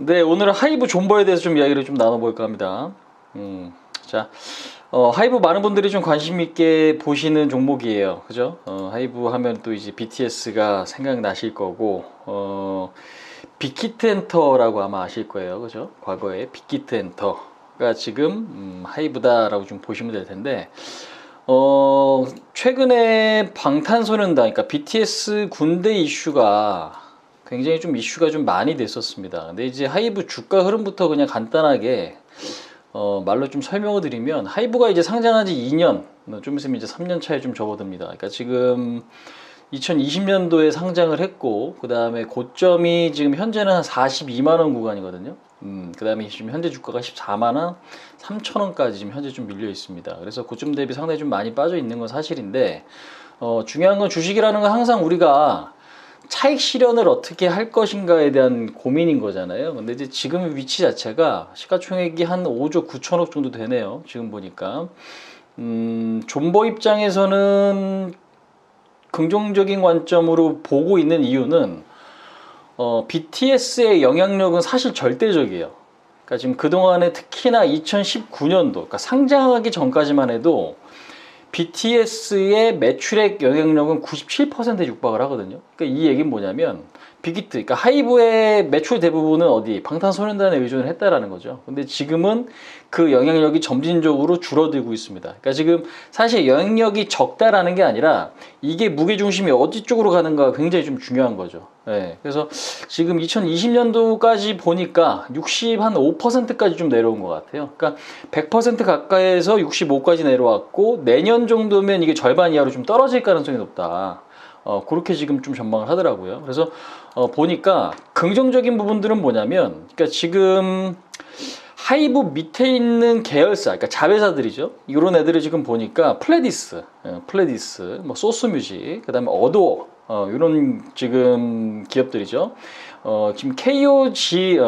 네, 오늘은 하이브 존버에 대해서 좀 이야기를 좀 나눠볼까 합니다. 자, 하이브 많은 분들이 좀 관심 있게 보시는 종목이에요. 그죠? 하이브 하면 또 이제 BTS가 생각나실 거고, 빅히트 엔터라고 아마 아실 거예요. 그죠? 과거에 빅히트 엔터가 지금, 하이브다라고 좀 보시면 될 텐데, 최근에 방탄소년단, 그러니까 BTS 군대 이슈가 굉장히 좀 이슈가 좀 많이 됐었습니다. 근데 이제 하이브 주가 흐름부터 그냥 간단하게 말로 좀 설명을 드리면, 하이브가 이제 상장한 지 2년, 좀 있으면 이제 3년 차에 좀 접어듭니다. 그러니까 지금 2020년도에 상장을 했고, 그 다음에 고점이 지금 현재는 한 42만 원 구간이거든요. 그 다음에 지금 현재 주가가 14만 원 3천 원까지 지금 현재 좀 밀려 있습니다. 그래서 고점 대비 상당히 좀 많이 빠져 있는 건 사실인데, 중요한 건 주식이라는 건 항상 우리가 차익 실현을 어떻게 할 것인가에 대한 고민인 거잖아요. 근데 이제 지금 위치 자체가 시가총액이 한 5조 9천억 정도 되네요. 지금 보니까. 존버 입장에서는 긍정적인 관점으로 보고 있는 이유는, BTS의 영향력은 사실 절대적이에요. 그러니까 지금 그동안에 특히나 2019년도, 그러니까 상장하기 전까지만 해도 BTS의 매출액 영향력은 97%에 육박을 하거든요. 그러니까 이 얘기는 뭐냐면, 빅히트, 그러니까 하이브의 매출 대부분은 어디? 방탄소년단에 의존을 했다라는 거죠. 근데 지금은 그 영향력이 점진적으로 줄어들고 있습니다. 그러니까 지금 사실 영향력이 적다라는 게 아니라, 이게 무게중심이 어디 쪽으로 가는가가 굉장히 좀 중요한 거죠. 네, 그래서 지금 2020년도까지 보니까 65%까지 좀 내려온 것 같아요. 그러니까 100% 가까이에서 65까지 내려왔고, 내년 정도면 이게 절반 이하로 좀 떨어질 가능성이 높다. 그렇게 지금 좀 전망을 하더라고요. 그래서 보니까 긍정적인 부분들은 뭐냐면, 그러니까 지금 하이브 밑에 있는 계열사, 그러니까 자회사들이죠. 이런 애들을 지금 보니까 플레디스, 뭐 소스뮤직, 그다음에 어도어, 이런 지금 기업들이죠. 지금 KOG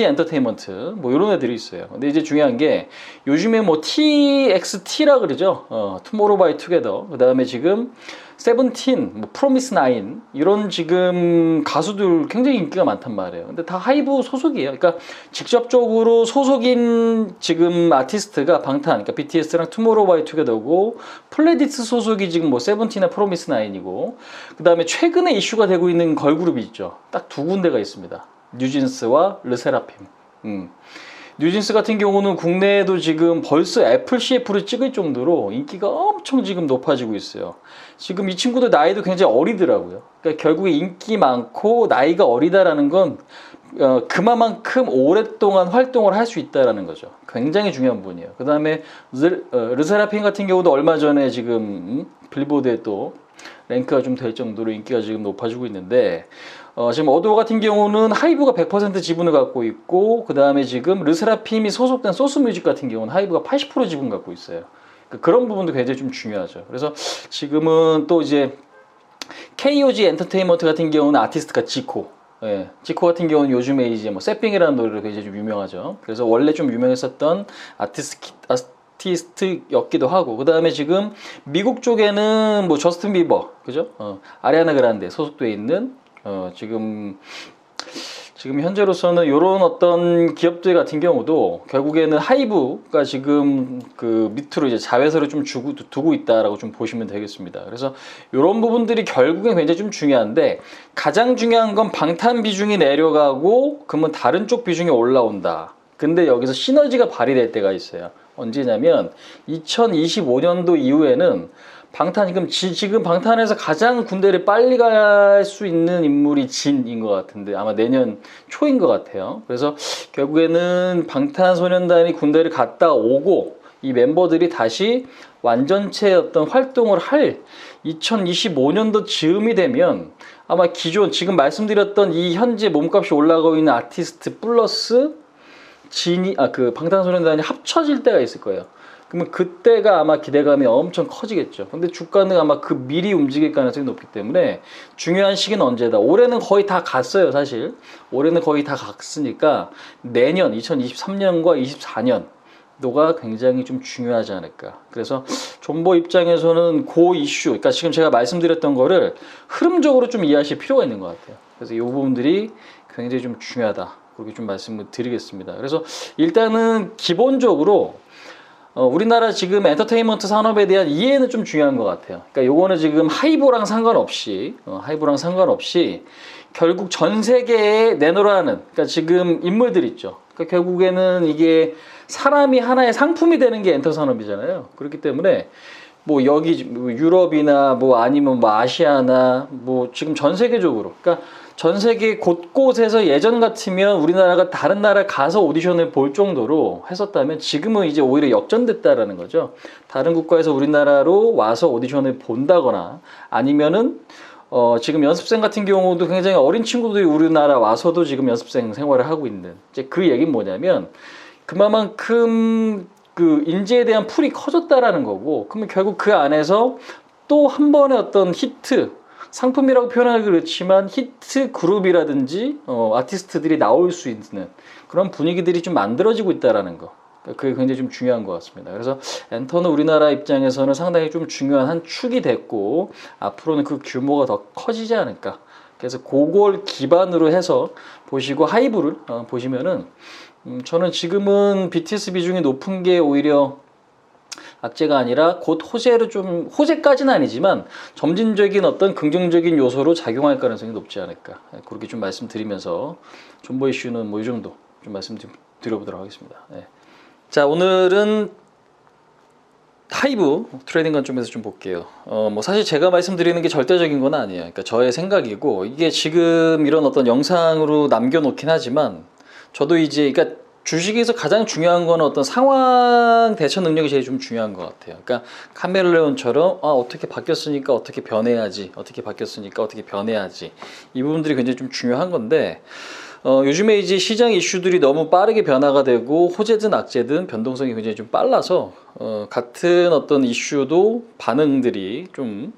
엔터테인먼트, 뭐 이런 애들이 있어요. 근데 이제 중요한 게, 요즘에 뭐 TXT라 그러죠. 투모로우 바이 투게더. 그다음에 지금 세븐틴, 뭐 프로미스 나인, 이런 지금 가수들 굉장히 인기가 많단 말이에요. 근데 다 하이브 소속이에요. 그러니까 직접적으로 소속인 지금 아티스트가 방탄, 그러니까 BTS랑 투모로우 바이 투게더고, 플레디스 소속이 지금 뭐 세븐틴이나 프로미스 나인이고, 그 다음에 최근에 이슈가 되고 있는 걸그룹이 있죠. 딱 두 군데가 있습니다. 뉴진스와 르세라핌. 뉴진스 같은 경우는 국내에도 지금 벌써 애플 CF를 찍을 정도로 인기가 엄청 지금 높아지고 있어요. 지금 이 친구들 나이도 굉장히 어리더라고요. 그러니까 결국에 인기 많고 나이가 어리다라는 건, 그만큼 오랫동안 활동을 할 수 있다라는 거죠. 굉장히 중요한 부분이에요. 그 다음에 르세라핌 같은 경우도 얼마 전에 지금 빌보드에 또 랭크가 좀 될 정도로 인기가 지금 높아지고 있는데, 지금 어도어 같은 경우는 하이브가 100% 지분을 갖고 있고, 그 다음에 지금 르세라핌이 소속된 소스뮤직 같은 경우는 하이브가 80% 지분 갖고 있어요. 그런 부분도 굉장히 좀 중요하죠. 그래서 지금은 또 이제 KOG 엔터테인먼트 같은 경우는 아티스트가 지코. 예, 지코 같은 경우는 요즘에 이제 뭐 세핑이라는 노래로 굉장히 좀 유명하죠. 그래서 원래 좀 유명했었던 아티스트였기도 하고, 그 다음에 지금 미국 쪽에는 뭐 저스틴 비버, 그죠? 아리아나 그란데 소속돼 있는, 지금 현재로서는 이런 어떤 기업들 같은 경우도 결국에는 하이브가 지금 그 밑으로 이제 자회사를 좀 두고 있다라고 좀 보시면 되겠습니다. 그래서 이런 부분들이 결국엔 굉장히 좀 중요한데, 가장 중요한 건 방탄 비중이 내려가고, 그러면 다른 쪽 비중이 올라온다. 근데 여기서 시너지가 발휘될 때가 있어요. 언제냐면 2025년도 이후에는 지금 방탄에서 가장 군대를 빨리 갈 수 있는 인물이 진인 것 같은데, 아마 내년 초인 것 같아요. 그래서 결국에는 방탄소년단이 군대를 갔다 오고, 이 멤버들이 다시 완전체 어떤 활동을 할 2025년도 즈음이 되면, 아마 기존 지금 말씀드렸던 이 현재 몸값이 올라가고 있는 아티스트 플러스 그 방탄소년단이 합쳐질 때가 있을 거예요. 그러면 그때가 아마 기대감이 엄청 커지겠죠. 근데 주가는 아마 그 미리 움직일 가능성이 높기 때문에, 중요한 시기는 언제다. 올해는 거의 다 갔어요, 사실. 올해는 거의 다 갔으니까 내년 2023년과 24년도가 굉장히 좀 중요하지 않을까. 그래서 존버 입장에서는 그 이슈, 그러니까 지금 제가 말씀드렸던 거를 흐름적으로 좀 이해하실 필요가 있는 것 같아요. 그래서 이 부분들이 굉장히 좀 중요하다. 그렇게 좀 말씀을 드리겠습니다. 그래서 일단은 기본적으로 우리나라 지금 엔터테인먼트 산업에 대한 이해는 좀 중요한 것 같아요. 그러니까 요거는 지금 하이브랑 상관없이 결국 전 세계에 내놓으라는, 그러니까 지금 인물들 있죠. 그러니까 결국에는 이게 사람이 하나의 상품이 되는 게 엔터 산업이잖아요. 그렇기 때문에 뭐 여기 유럽이나 뭐 아니면 뭐 아시아나 뭐 지금 전 세계적으로, 그러니까 전 세계 곳곳에서 예전 같으면 우리나라가 다른 나라 가서 오디션을 볼 정도로 했었다면 지금은 이제 오히려 역전됐다라는 거죠. 다른 국가에서 우리나라로 와서 오디션을 본다거나 아니면은 지금 연습생 같은 경우도 굉장히 어린 친구들이 우리나라 와서도 지금 연습생 생활을 하고 있는, 이제 그 얘기는 뭐냐면 그만큼 그 인재에 대한 풀이 커졌다라는 거고, 그러면 결국 그 안에서 또 한 번의 어떤 히트 상품이라고 표현하기 그렇지만 히트 그룹이라든지 아티스트들이 나올 수 있는 그런 분위기들이 좀 만들어지고 있다라는 거, 그게 굉장히 좀 중요한 것 같습니다. 그래서 엔터는 우리나라 입장에서는 상당히 좀 중요한 한 축이 됐고 앞으로는 그 규모가 더 커지지 않을까. 그래서 그걸 기반으로 해서 보시고 하이브를 보시면은 저는 지금은 BTS 비중이 높은 게 오히려 악재가 아니라 곧 호재로 좀, 호재까지는 아니지만 점진적인 어떤 긍정적인 요소로 작용할 가능성이 높지 않을까, 그렇게 좀 말씀드리면서 존버 이슈는 뭐 이 정도 좀 말씀드려보도록 하겠습니다. 네. 자, 오늘은 하이브 트레이딩 관점에서 좀 볼게요. 뭐 사실 제가 말씀드리는 게 절대적인 건 아니에요. 그러니까 저의 생각이고, 이게 지금 이런 어떤 영상으로 남겨놓긴 하지만 저도 이제, 그러니까 주식에서 가장 중요한 거는 어떤 상황 대처 능력이 제일 좀 중요한 것 같아요. 그러니까 카멜레온처럼 어떻게 바뀌었으니까 어떻게 변해야지, 어떻게 바뀌었으니까 어떻게 변해야지, 이 부분들이 굉장히 좀 중요한 건데, 요즘에 이제 시장 이슈들이 너무 빠르게 변화가 되고 호재든 악재든 변동성이 굉장히 좀 빨라서 같은 어떤 이슈도 반응들이 좀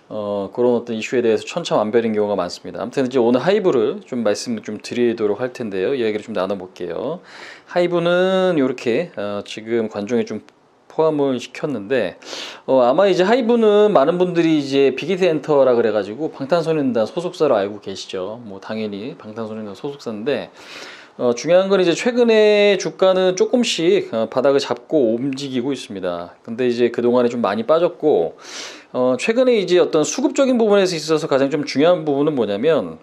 그런 어떤 이슈에 대해서 천차만별인 경우가 많습니다. 아무튼 이제 오늘 하이브를 좀 말씀을 좀 드리도록 할 텐데요. 이야기를 좀 나눠볼게요. 하이브는 이렇게 지금 관종에 좀 포함을 시켰는데, 아마 이제 하이브는 많은 분들이 이제 빅히트 엔터라 그래가지고 방탄소년단 소속사로 알고 계시죠. 뭐 당연히 방탄소년단 소속사인데, 중요한 건 이제 최근에 주가는 조금씩 바닥을 잡고 움직이고 있습니다. 근데 이제 그동안에 좀 많이 빠졌고, 최근에 이제 어떤 수급적인 부분에서 있어서 가장 좀 중요한 부분은 뭐냐면,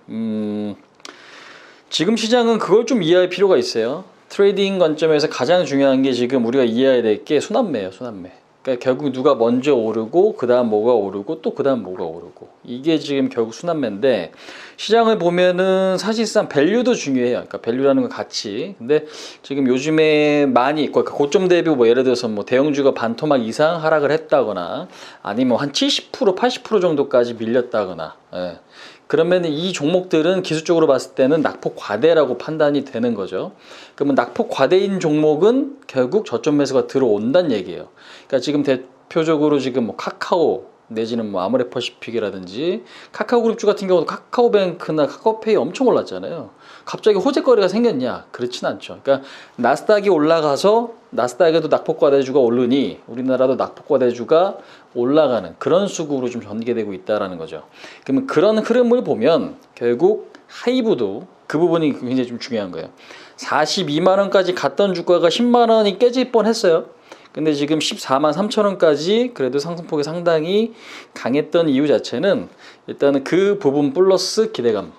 지금 시장은 그걸 좀 이해할 필요가 있어요. 트레이딩 관점에서 가장 중요한 게 지금 우리가 이해해야 될 게 순환매예요, 순환매. 그러니까 결국 누가 먼저 오르고 그 다음 뭐가 오르고 또 그 다음 뭐가 오르고, 이게 지금 결국 순환매인데, 시장을 보면은 사실상 밸류도 중요해요. 그러니까 밸류라는 건 가치. 근데 지금 요즘에 많이 그러니까 고점 대비 뭐 예를 들어서 뭐 대형주가 반토막 이상 하락을 했다거나 아니면 한 70% 80% 정도까지 밀렸다거나, 예. 그러면 이 종목들은 기술적으로 봤을 때는 낙폭 과대라고 판단이 되는 거죠. 그러면 낙폭 과대인 종목은 결국 저점 매수가 들어온다는 얘기예요. 그러니까 지금 대표적으로 지금 뭐 카카오 내지는 뭐 아모레퍼시픽이라든지 카카오그룹주 같은 경우도 카카오뱅크나 카카오페이 엄청 올랐잖아요. 갑자기 호재거리가 생겼냐? 그렇진 않죠. 그러니까 나스닥이 올라가서 나스닥에도 낙폭과대주가 오르니 우리나라도 낙폭과대주가 올라가는 그런 수급으로 좀 전개되고 있다라는 거죠. 그러면 그런 흐름을 보면 결국 하이브도 그 부분이 굉장히 좀 중요한 거예요. 42만 원까지 갔던 주가가 10만 원이 깨질 뻔했어요. 근데 지금 14만 3천 원까지 그래도 상승폭이 상당히 강했던 이유 자체는 일단은 그 부분 플러스 기대감,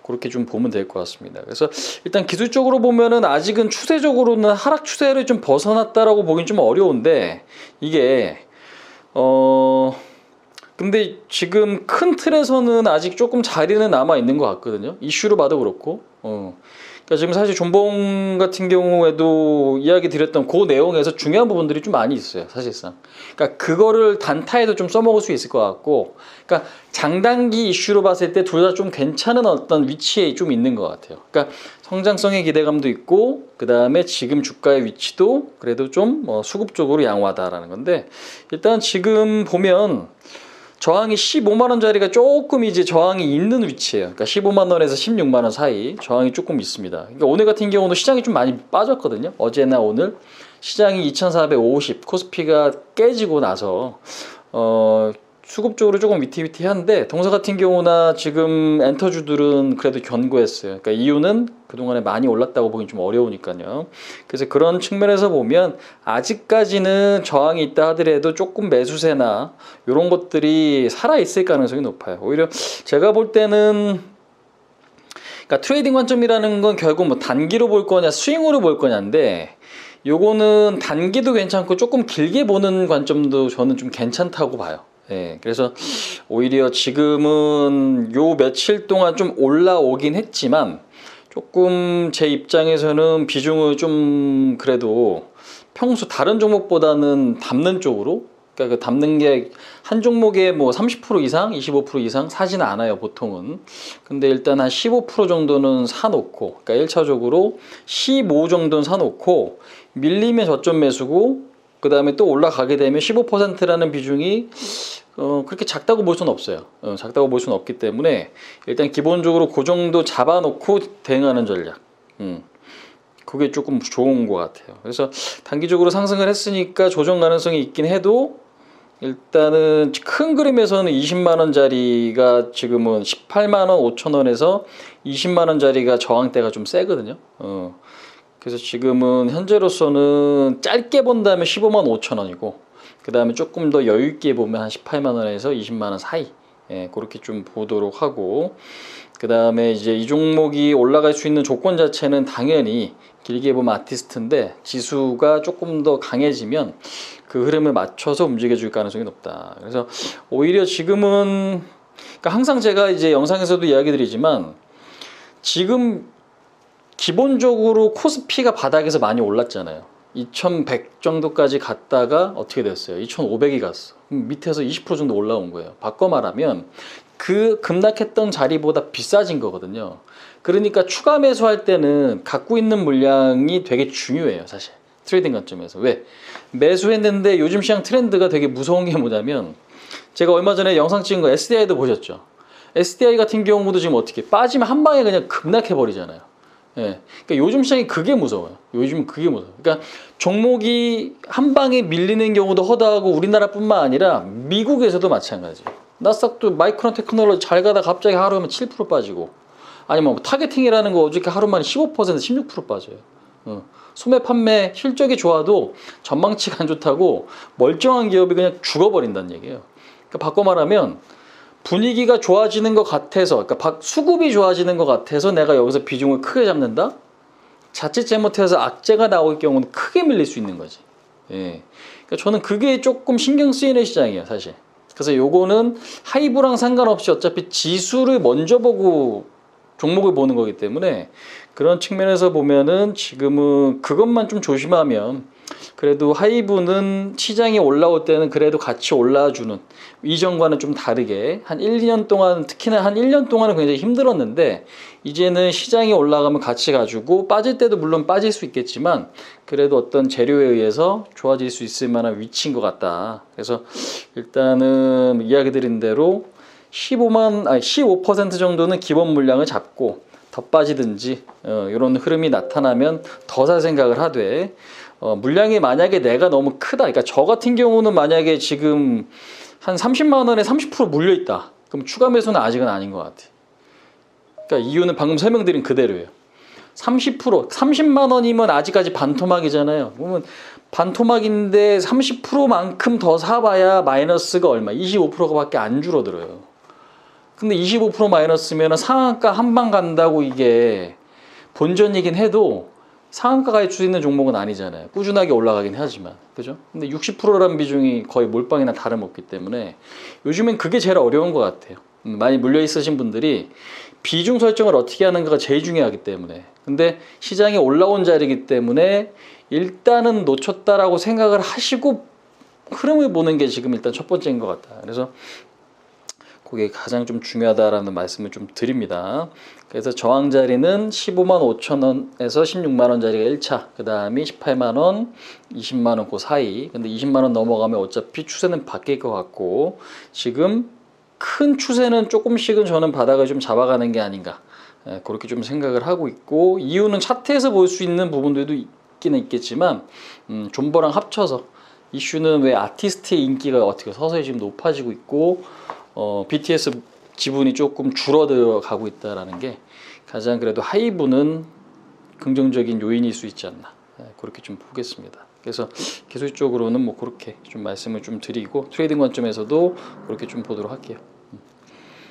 그렇게 좀 보면 될 것 같습니다. 그래서 일단 기술적으로 보면은 아직은 추세적으로는 하락 추세를 좀 벗어났다라고 보긴 좀 어려운데, 이게 근데 지금 큰 틀에서는 아직 조금 자리는 남아 있는 것 같거든요. 이슈로 봐도 그렇고. 그러니까 지금 사실 존봉 같은 경우에도 이야기 드렸던 그 내용에서 중요한 부분들이 좀 많이 있어요, 사실상. 그러니까 그거를 단타에도 좀 써먹을 수 있을 것 같고, 그러니까 장단기 이슈로 봤을 때 둘 다 좀 괜찮은 어떤 위치에 좀 있는 것 같아요. 그러니까 성장성의 기대감도 있고, 그 다음에 지금 주가의 위치도 그래도 좀 수급적으로 양호하다라는 건데, 일단 지금 보면 저항이 15만 원짜리가 조금 이제 저항이 있는 위치예요. 그러니까 15만 원에서 16만 원 사이 저항이 조금 있습니다. 그러니까 오늘 같은 경우는 시장이 좀 많이 빠졌거든요. 어제나 오늘 시장이 2450 코스피가 깨지고 나서 수급 쪽으로 조금 위태위태한데 동사 같은 경우나 지금 엔터주들은 그래도 견고했어요. 그러니까 이유는 그동안에 많이 올랐다고 보긴 좀 어려우니까요. 그래서 그런 측면에서 보면 아직까지는 저항이 있다 하더라도 조금 매수세나 이런 것들이 살아있을 가능성이 높아요. 오히려 제가 볼 때는 그러니까 트레이딩 관점이라는 건 결국 뭐 단기로 볼 거냐 스윙으로 볼 거냐인데 요거는 단기도 괜찮고 조금 길게 보는 관점도 저는 좀 괜찮다고 봐요. 예, 그래서 오히려 지금은 요 며칠 동안 좀 올라오긴 했지만 조금 제 입장에서는 비중을 좀 그래도 평소 다른 종목보다는 담는 쪽으로, 그러니까 그 담는 게 한 종목에 뭐 30% 이상, 25% 이상 사지는 않아요, 보통은. 근데 일단 한 15% 정도는 사놓고, 그러니까 1차적으로 15 정도는 사놓고 밀리면 저점 매수고, 그 다음에 또 올라가게 되면 15%라는 비중이 그렇게 작다고 볼 수는 없어요. 작다고 볼 수는 없기 때문에 일단 기본적으로 그 정도 잡아놓고 대응하는 전략. 그게 조금 좋은 것 같아요. 그래서 단기적으로 상승을 했으니까 조정 가능성이 있긴 해도 일단은 큰 그림에서는 20만 원짜리가 지금은 18만 원 5천 원에서 20만 원짜리가 저항대가 좀 세거든요. 그래서 지금은 현재로서는 짧게 본다면 15만 5천 원이고 그 다음에 조금 더 여유 있게 보면 한 18만 원에서 20만 원 사이, 예, 그렇게 좀 보도록 하고, 그 다음에 이제 이 종목이 올라갈 수 있는 조건 자체는 당연히 길게 보면 아티스트인데 지수가 조금 더 강해지면 그 흐름에 맞춰서 움직여줄 가능성이 높다. 그래서 오히려 지금은 그러니까 항상 제가 이제 영상에서도 이야기 드리지만 지금 기본적으로 코스피가 바닥에서 많이 올랐잖아요. 2100 정도까지 갔다가 어떻게 됐어요? 2500이 갔어. 밑에서 20% 정도 올라온 거예요. 바꿔 말하면 그 급락했던 자리보다 비싸진 거거든요. 그러니까 추가 매수할 때는 갖고 있는 물량이 되게 중요해요, 사실. 트레이딩 관점에서. 왜? 매수했는데 요즘 시장 트렌드가 되게 무서운 게 뭐냐면 제가 얼마 전에 영상 찍은 거 SDI도 보셨죠? SDI 같은 경우도 지금 어떻게 빠지면 한 방에 그냥 급락해 버리잖아요. 예. 그러니까 요즘 시장이 그게 무서워요. 요즘은 그게 무서워요. 그러니까 종목이 한 방에 밀리는 경우도 허다하고 우리나라뿐만 아니라 미국에서도 마찬가지예요. 나스닥도 마이크론 테크놀로지 잘 가다 갑자기 하루에 7% 빠지고 아니면 뭐 타겟팅이라는 거 어저께 하루 만에 15% 16% 빠져요. 소매 판매 실적이 좋아도 전망치가 안 좋다고 멀쩡한 기업이 그냥 죽어버린다는 얘기예요. 그러니까 바꿔 말하면 분위기가 좋아지는 것 같아서, 그러니까 수급이 좋아지는 것 같아서 내가 여기서 비중을 크게 잡는다? 자칫 잘못해서 악재가 나올 경우는 크게 밀릴 수 있는 거지. 예. 그러니까 저는 그게 조금 신경 쓰이는 시장이에요, 사실. 그래서 요거는 하이브랑 상관없이 어차피 지수를 먼저 보고 종목을 보는 거기 때문에 그런 측면에서 보면은 지금은 그것만 좀 조심하면 그래도 하이브는 시장이 올라올 때는 그래도 같이 올라주는 이전과는 좀 다르게 한 1, 2년 동안 특히나 한 1년 동안은 굉장히 힘들었는데 이제는 시장이 올라가면 같이 가지고 빠질 때도 물론 빠질 수 있겠지만 그래도 어떤 재료에 의해서 좋아질 수 있을 만한 위치인 것 같다. 그래서 일단은 이야기 드린 대로 15% 정도는 기본 물량을 잡고 더 빠지든지 이런 흐름이 나타나면 더 살 생각을 하되 물량이 만약에 내가 너무 크다. 그러니까 저 같은 경우는 만약에 지금 한 30만 원에 30% 물려 있다. 그럼 추가 매수는 아직은 아닌 것 같아. 그러니까 이유는 방금 설명드린 그대로예요. 30만 원이면 아직까지 반토막이잖아요. 그러면 반토막인데 30%만큼 더 사봐야 마이너스가 얼마? 25%밖에 안 줄어들어요. 근데 25% 마이너스면 상한가 한 방 간다고 이게 본전이긴 해도 상한가 가입 수 있는 종목은 아니잖아요. 꾸준하게 올라가긴 하지만. 그죠? 근데 60%라는 비중이 거의 몰빵이나 다름없기 때문에 요즘엔 그게 제일 어려운 것 같아요. 많이 물려 있으신 분들이 비중 설정을 어떻게 하는가가 제일 중요하기 때문에. 근데 시장이 올라온 자리이기 때문에 일단은 놓쳤다라고 생각을 하시고 흐름을 보는 게 지금 일단 첫 번째인 것 같다. 그래서 그게 가장 좀 중요하다라는 말씀을 좀 드립니다. 그래서 저항 자리는 15만 5천 원에서 16만 원짜리가 1차, 그 다음에 18만 원, 20만 원 그 사이. 근데 20만 원 넘어가면 어차피 추세는 바뀔 것 같고 지금 큰 추세는 조금씩은 저는 바닥을 좀 잡아가는 게 아닌가 그렇게 좀 생각을 하고 있고 이유는 차트에서 볼 수 있는 부분들도 있기는 있겠지만 존버랑 합쳐서 이슈는 왜 아티스트의 인기가 어떻게 서서히 지금 높아지고 있고 BTS 지분이 조금 줄어들어 가고 있다라는 게 가장 그래도 하이브는 긍정적인 요인일 수 있지 않나 그렇게 좀 보겠습니다. 그래서 기술적으로는 뭐 그렇게 좀 말씀을 좀 드리고 트레이딩 관점에서도 그렇게 좀 보도록 할게요.